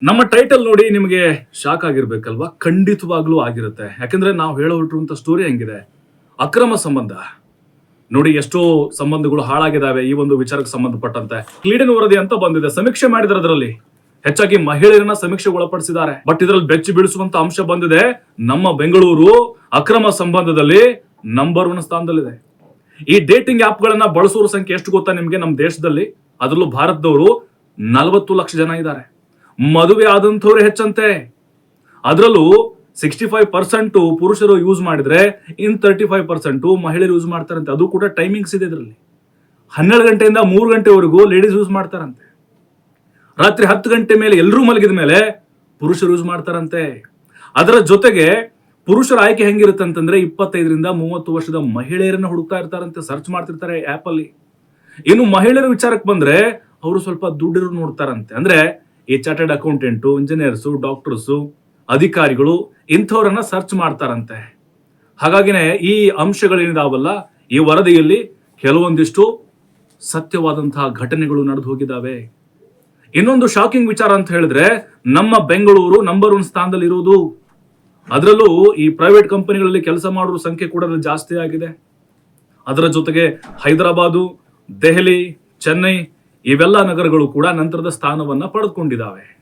ನಮ್ಮ ಟೈಟಲ್ ನೋಡಿ ನಿಮಗೆ ಶಾಕ್ ಆಗಿರ್ಬೇಕಲ್ವಾ? ಖಂಡಿತವಾಗ್ಲೂ ಆಗಿರುತ್ತೆ. ಯಾಕಂದ್ರೆ ನಾವು ಹೇಳೋ ಹೊರಟಿರುವಂತ ಸ್ಟೋರಿ ಹೆಂಗಿದೆ, ಅಕ್ರಮ ಸಂಬಂಧ. ನೋಡಿ ಎಷ್ಟೋ ಸಂಬಂಧಗಳು ಹಾಳಾಗಿದ್ದಾವೆ ಈ ಒಂದು ವಿಚಾರಕ್ಕೆ ಸಂಬಂಧಪಟ್ಟಂತೆ. ಕ್ಲೀಡನ್ ವರದಿ ಅಂತ ಬಂದಿದೆ, ಸಮೀಕ್ಷೆ ಮಾಡಿದ್ರೆ ಅದರಲ್ಲಿ ಹೆಚ್ಚಾಗಿ ಮಹಿಳೆಯರನ್ನ ಸಮೀಕ್ಷೆಗೆ ಒಳಪಡಿಸಿದ್ದಾರೆ. ಬಟ್ ಇದರಲ್ಲಿ ಬೆಚ್ಚಿ ಬೀಳಿಸುವಂತ ಅಂಶ ಬಂದಿದೆ. ನಮ್ಮ ಬೆಂಗಳೂರು ಅಕ್ರಮ ಸಂಬಂಧದಲ್ಲಿ ನಂಬರ್ 1 ಸ್ಥಾನದಲ್ಲಿದೆ. ಈ ಡೇಟಿಂಗ್ ಆಪ್ ಗಳನ್ನ ಬಳಸೋರ ಸಂಖ್ಯೆ ಎಷ್ಟು ಗೊತ್ತಾ ನಿಮ್ಗೆ? ನಮ್ಮ ದೇಶದಲ್ಲಿ, ಅದರಲ್ಲೂ ಭಾರತದವರು 40 ಲಕ್ಷ ಜನ ಇದ್ದಾರೆ. ಮದುವೆ ಆದಂಥವ್ರೆ ಹೆಚ್ಚಂತೆ. ಅದರಲ್ಲೂ 65% ಪುರುಷರು ಯೂಸ್ ಮಾಡಿದ್ರೆ ಇನ್ 35% ಮಹಿಳೆಯರು ಯೂಸ್ ಮಾಡ್ತಾರಂತೆ. ಅದು ಕೂಡ ಟೈಮಿಂಗ್ಸ್ ಇದೆ ಇದರಲ್ಲಿ. 12 ಗಂಟೆಯಿಂದ 3 ಗಂಟೆವರೆಗೂ ಲೇಡೀಸ್ ಯೂಸ್ ಮಾಡ್ತಾರಂತೆ. ರಾತ್ರಿ 10 ಗಂಟೆ ಮೇಲೆ ಎಲ್ಲರೂ ಮಲಗಿದ ಮೇಲೆ ಪುರುಷರು ಯೂಸ್ ಮಾಡ್ತಾರಂತೆ. ಅದರ ಜೊತೆಗೆ ಪುರುಷರ ಆಯ್ಕೆ ಹೆಂಗಿರುತ್ತೆ ಅಂತಂದ್ರೆ 25ರಿಂದ 30 ವರ್ಷದ ಮಹಿಳೆಯರನ್ನ ಹುಡುಕ್ತಾ ಇರ್ತಾರಂತೆ, ಸರ್ಚ್ ಮಾಡ್ತಿರ್ತಾರೆ ಆಪ್ ಅಲ್ಲಿ. ಇನ್ನು ಮಹಿಳೆಯರ ವಿಚಾರಕ್ಕೆ ಬಂದ್ರೆ ಅವರು ಸ್ವಲ್ಪ ದುಡ್ಡಿರು ನೋಡ್ತಾರಂತೆ. ಅಂದ್ರೆ ಈ ಚಾರ್ಟೆಡ್ ಅಕೌಂಟೆಂಟು, ಇಂಜಿನಿಯರ್ಸು, ಡಾಕ್ಟರ್ಸು, ಅಧಿಕಾರಿಗಳು ಇಂಥವ್ರನ್ನ ಸರ್ಚ್ ಮಾಡ್ತಾರಂತೆ. ಹಾಗಾಗಿನೇ ಈ ಅಂಶಗಳೇನಿದಾವಲ್ಲ, ಈ ವರದಿಯಲ್ಲಿ ಕೆಲವೊಂದಿಷ್ಟು ಸತ್ಯವಾದಂತಹ ಘಟನೆಗಳು ನಡೆದು ಹೋಗಿದ್ದಾವೆ. ಇನ್ನೊಂದು ಶಾಕಿಂಗ್ ವಿಚಾರ ಅಂತ ಹೇಳಿದ್ರೆ, ನಮ್ಮ ಬೆಂಗಳೂರು ನಂಬರ್ 1 ಸ್ಥಾನದಲ್ಲಿ ಇರುವುದು. ಅದರಲ್ಲೂ ಈ ಪ್ರೈವೇಟ್ ಕಂಪನಿಗಳಲ್ಲಿ ಕೆಲಸ ಮಾಡೋರ ಸಂಖ್ಯೆ ಕೂಡ ಜಾಸ್ತಿ ಆಗಿದೆ. ಅದರ ಜೊತೆಗೆ ಹೈದರಾಬಾದು, ದೆಹಲಿ, ಚೆನ್ನೈ ಇವೆಲ್ಲ ನಗರಗಳು ಕೂಡ ನಂತರದ ಸ್ಥಾನವನ್ನ ಪಡೆದುಕೊಂಡಿದ್ದಾವೆ.